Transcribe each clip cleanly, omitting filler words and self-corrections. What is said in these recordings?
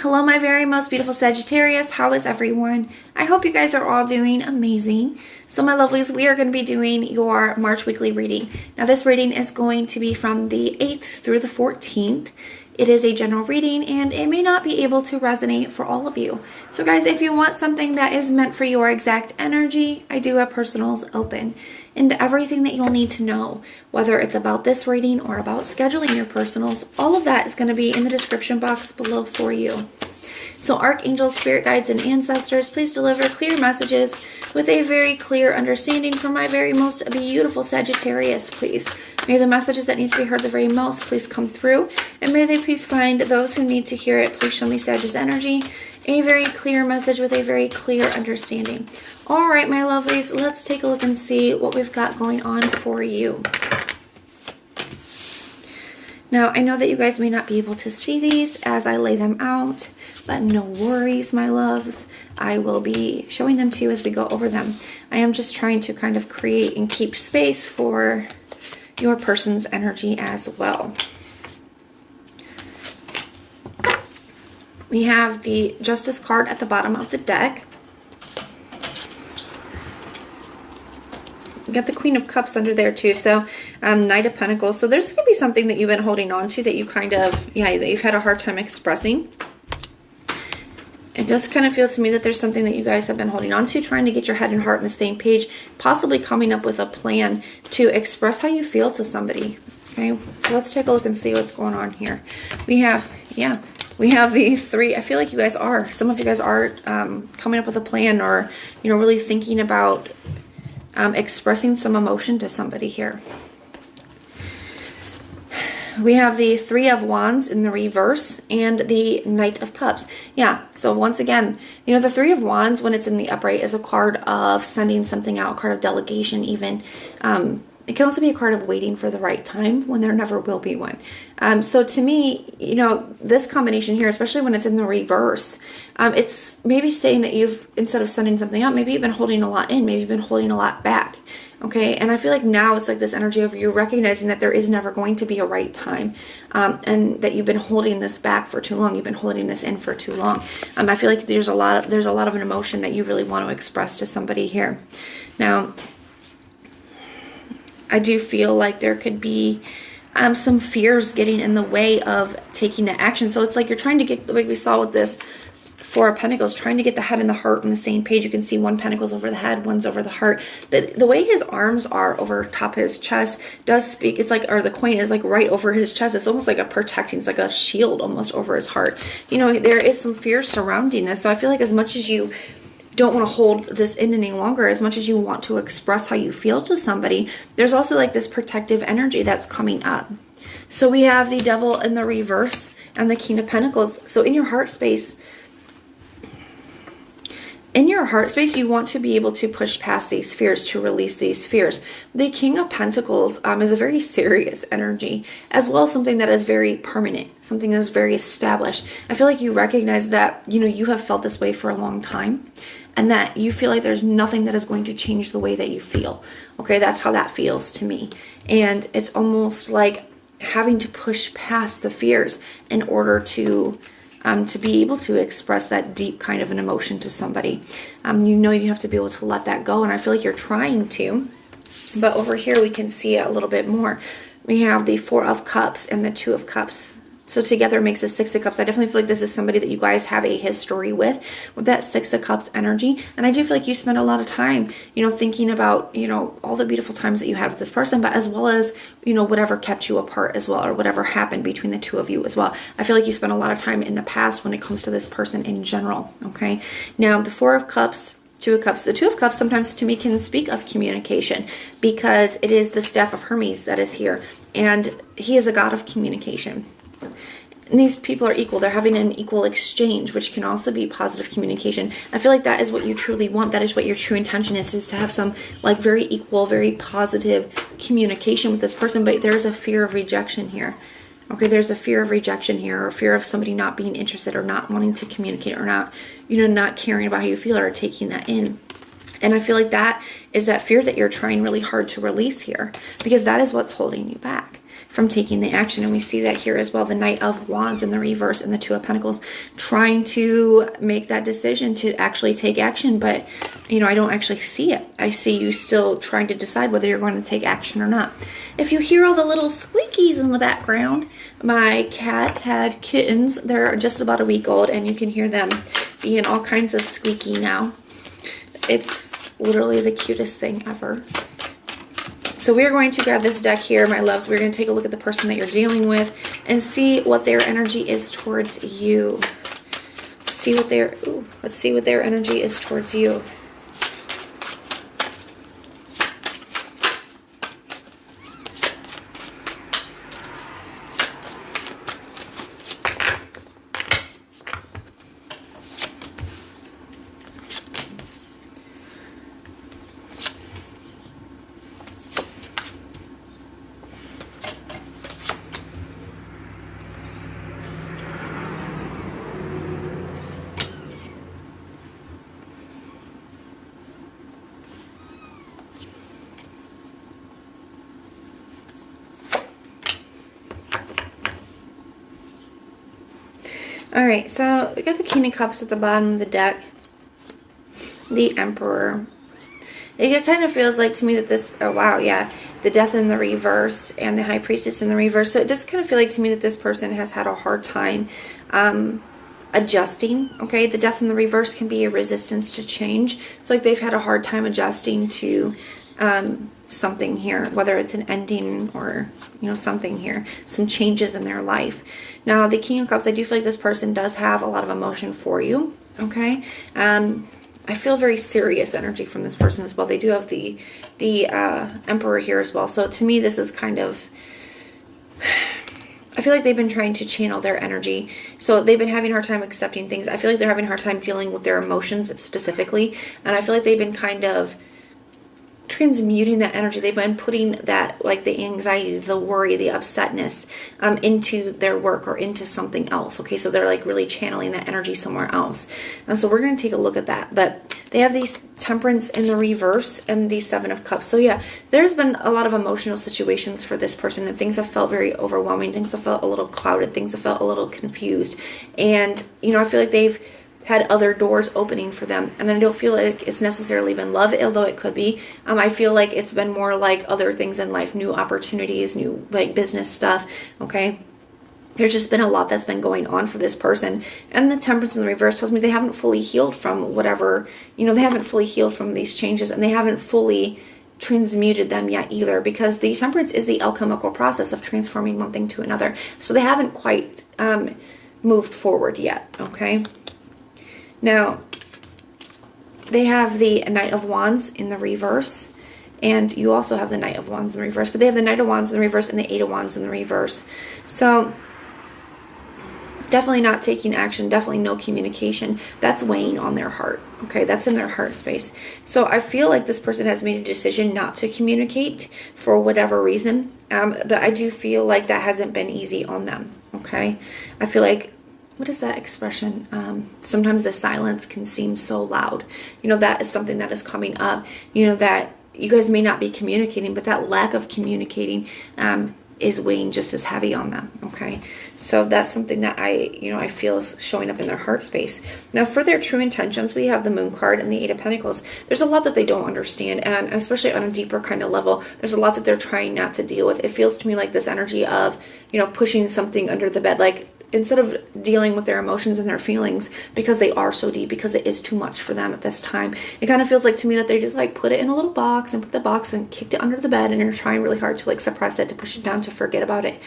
Hello, my very most beautiful Sagittarius. How is everyone? I hope you guys are all doing amazing. So my lovelies, we are going to be doing your March weekly reading. Now this reading is going to be from the 8th through the 14th. It is a general reading and it may not be able to resonate for all of you. So guys, if you want something that is meant for your exact energy, I do have personals open. And everything that you'll need to know, whether it's about this reading or about scheduling your personals, all of that is going to be in the description box below for you. So archangels, spirit guides, and ancestors, please deliver clear messages with a very clear understanding for my very most beautiful Sagittarius, please. May the messages that need to be heard the very most please come through, and may they please find those who need to hear it. Please show me Sagittarius energy, a very clear message with a very clear understanding. All right, my lovelies, let's take a look and see what we've got going on for you. Now, I know that you guys may not be able to see these as I lay them out, but no worries, my loves. I will be showing them to you as we go over them. I am just trying to kind of create and keep space for your person's energy as well. We have the Justice card at the bottom of the deck. We got the Queen of Cups under there too, so Knight of Pentacles. So there's going to be something that you've been holding on to that you kind of, that you've had a hard time expressing. It does kind of feel to me that there's something that you guys have been holding on to, trying to get your head and heart on the same page, possibly coming up with a plan to express how you feel to somebody. Okay, so let's take a look and see what's going on here. We have the three. I feel like you guys are, some of you guys are coming up with a plan, or, really thinking about expressing some emotion to somebody here. We have the Three of Wands in the reverse and the Knight of Cups. Yeah, so once again, the Three of Wands, when it's in the upright, is a card of sending something out, a card of delegation even. It can also be a card of waiting for the right time when there never will be one. So to me, this combination here, especially when it's in the reverse, it's maybe saying that you've, instead of sending something out, maybe you've been holding a lot in, maybe you've been holding a lot back. Okay, and I feel like now it's like this energy of you recognizing that there is never going to be a right time, and that you've been holding this back for too long. You've been holding this in for too long. I feel like there's a lot of an emotion that you really want to express to somebody here. Now, I do feel like there could be some fears getting in the way of taking the action. So it's like you're trying to get, like we saw with this Four of Pentacles, trying to get the head and the heart on the same page. You can see one pentacle's over the head, one's over the heart. But the way his arms are over top of his chest does speak. It's like, or the coin is like right over his chest. It's almost like a protecting, it's like a shield almost over his heart. There is some fear surrounding this. So I feel like as much as you don't want to hold this in any longer, as much as you want to express how you feel to somebody, there's also like this protective energy that's coming up. So we have the Devil in the reverse and the King of Pentacles. So in your heart space, you want to be able to push past these fears, to release these fears. The King of Pentacles is a very serious energy, as well as something that is very permanent, something that is very established. I feel like you recognize that, you have felt this way for a long time, and that you feel like there's nothing that is going to change the way that you feel. Okay, that's how that feels to me. And it's almost like having to push past the fears in order to be able to express that deep kind of an emotion to somebody. You have to be able to let that go, and I feel like you're trying to. But over here we can see it a little bit more. We have the Four of Cups and the Two of Cups. So together makes a Six of Cups. I definitely feel like this is somebody that you guys have a history with that Six of Cups energy. And I do feel like you spend a lot of time, thinking about, all the beautiful times that you had with this person, but as well as, whatever kept you apart as well, or whatever happened between the two of you as well. I feel like you spent a lot of time in the past when it comes to this person in general. Okay. Now the Four of Cups, Two of Cups. The Two of Cups sometimes to me can speak of communication, because it is the staff of Hermes that is here, and he is a god of communication. And these people are equal. They're having an equal exchange, which can also be positive communication. I feel like that is what you truly want. That is what your true intention is to have some like very equal, very positive communication with this person. But there is a fear of rejection here. Okay, there's a fear of rejection here, or fear of somebody not being interested, or not wanting to communicate, or not, not caring about how you feel, or taking that in. And I feel like that is that fear that you're trying really hard to release here, because that is what's holding you back. from taking the action. And we see that here as well, the Knight of Wands in the reverse and the Two of Pentacles, trying to make that decision to actually take action. But, you know, I don't actually see it. I see you still trying to decide whether you're going to take action or not. If you hear all the little squeakies in the background, my cat had kittens. They're just about a week old, and you can hear them being all kinds of squeaky now. It's literally the cutest thing ever. So we're going to grab this deck here, my loves. We're going to take a look at the person that you're dealing with and see what their energy is towards you. Let's see what their energy is towards you. Alright, so we got the King of Cups at the bottom of the deck. The Emperor. It kind of feels like to me that this, oh wow, yeah, the Death in the reverse and the High Priestess in the reverse. So it does kind of feel like to me that this person has had a hard time adjusting. Okay, the Death in the reverse can be a resistance to change. It's like they've had a hard time adjusting to something here, whether it's an ending or, you know, something here, some changes in their life. Now, the King of Cups, I do feel like this person does have a lot of emotion for you, okay? I feel very serious energy from this person as well. They do have the Emperor here as well. So to me, this is kind of, I feel like they've been trying to channel their energy. So they've been having a hard time accepting things. I feel like they're having a hard time dealing with their emotions specifically. And I feel like they've been kind of transmuting that energy. They've been putting that, like the anxiety, the worry, the upsetness into their work or into something else. Okay, so they're like really channeling that energy somewhere else. And so we're going to take a look at that. But they have these Temperance in the reverse and the Seven of Cups. So yeah, there's been a lot of emotional situations for this person, and things have felt very overwhelming. Things have felt a little clouded. Things have felt a little confused. And, you know, I feel like they've had other doors opening for them, and I don't feel like it's necessarily been love, although it could be. I feel like it's been more like other things in life, new opportunities, new like business stuff. Okay, there's just been a lot that's been going on for this person, and the Temperance in the reverse tells me they haven't fully healed from whatever, you know, they haven't fully healed from these changes, and they haven't fully transmuted them yet either, because the Temperance is the alchemical process of transforming one thing to another. So they haven't quite moved forward yet. Okay. Now, they have the Knight of Wands in the reverse, and you also have the Knight of Wands in the reverse, but they have the Knight of Wands in the reverse and the Eight of Wands in the reverse. So, definitely not taking action, definitely no communication. That's weighing on their heart, okay? That's in their heart space. So, I feel like this person has made a decision not to communicate for whatever reason, but I do feel like that hasn't been easy on them, okay? I feel like, what is that expression? Sometimes the silence can seem so loud. You know, that is something that is coming up. You know, that you guys may not be communicating, but that lack of communicating is weighing just as heavy on them. Okay, so that's something that I feel is showing up in their heart space. Now, for their true intentions, we have the Moon card and the Eight of Pentacles. There's a lot that they don't understand, and especially on a deeper kind of level, there's a lot that they're trying not to deal with. It feels to me like this energy of, you know, pushing something under the bed, like, instead of dealing with their emotions and their feelings, because they are so deep, because it is too much for them at this time, it kind of feels like to me that they just like put it in a little box and put the box and kicked it under the bed, and are trying really hard to like suppress it, to push it down, to forget about it.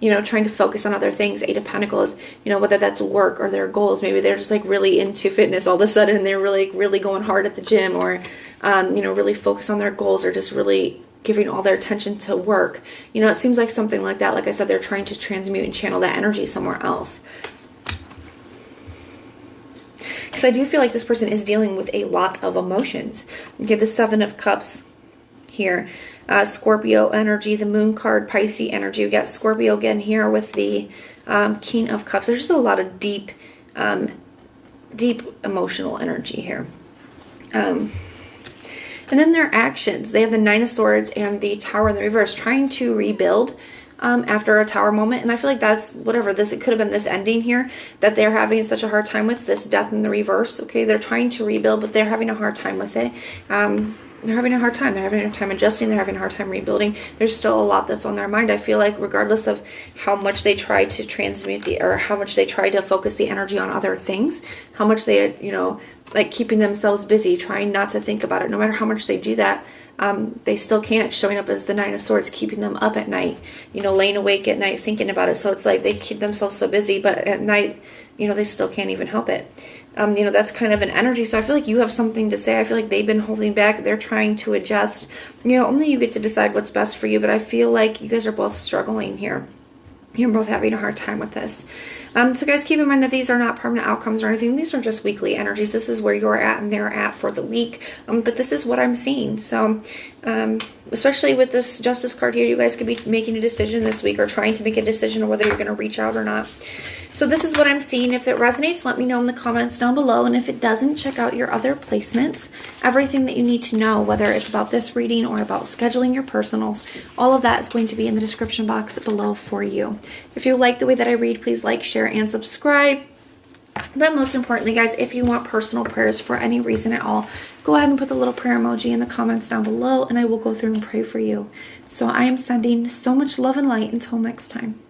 You know, trying to focus on other things. Eight of Pentacles, you know, whether that's work or their goals. Maybe they're just like really into fitness all of a sudden, and they're really going hard at the gym, or you know, really focus on their goals, or just really giving all their attention to work. You know, it seems like something like that. Like I said, they're trying to transmute and channel that energy somewhere else. Because I do feel like this person is dealing with a lot of emotions. Okay, the Seven of Cups here. Scorpio energy, the Moon card, Pisces energy. We got Scorpio again here with the King of Cups. There's just a lot of deep emotional energy here. And then their actions. They have the Nine of Swords and the Tower in the reverse, trying to rebuild after a Tower moment. And I feel like that's whatever this, it could have been this ending here that they're having such a hard time with, this Death in the reverse. Okay, they're trying to rebuild, but they're having a hard time with it. They're having a hard time. They're having a hard time adjusting. They're having a hard time rebuilding. There's still a lot that's on their mind. I feel like regardless of how much they try to transmute or how much they try to focus the energy on other things, how much they, like keeping themselves busy, trying not to think about it, no matter how much they do that, they still can't. Showing up as the Nine of Swords, keeping them up at night, laying awake at night thinking about it. So it's like they keep themselves so busy, but at night, they still can't even help it. That's kind of an energy. So I feel like you have something to say. I feel like they've been holding back. They're trying to adjust. Only you get to decide what's best for you. But I feel like you guys are both struggling here. You're both having a hard time with this. So guys, keep in mind that these are not permanent outcomes or anything. These are just weekly energies. This is where you're at and they're at for the week. But this is what I'm seeing. So especially with this Justice card here, you guys could be making a decision this week or trying to make a decision on whether you're going to reach out or not. So this is what I'm seeing. If it resonates, let me know in the comments down below. And if it doesn't, check out your other placements. Everything that you need to know, whether it's about this reading or about scheduling your personals, all of that is going to be in the description box below for you. If you like the way that I read, please like, share, and subscribe. But most importantly, guys, if you want personal prayers for any reason at all, go ahead and put the little prayer emoji in the comments down below, and I will go through and pray for you. So I am sending so much love and light until next time.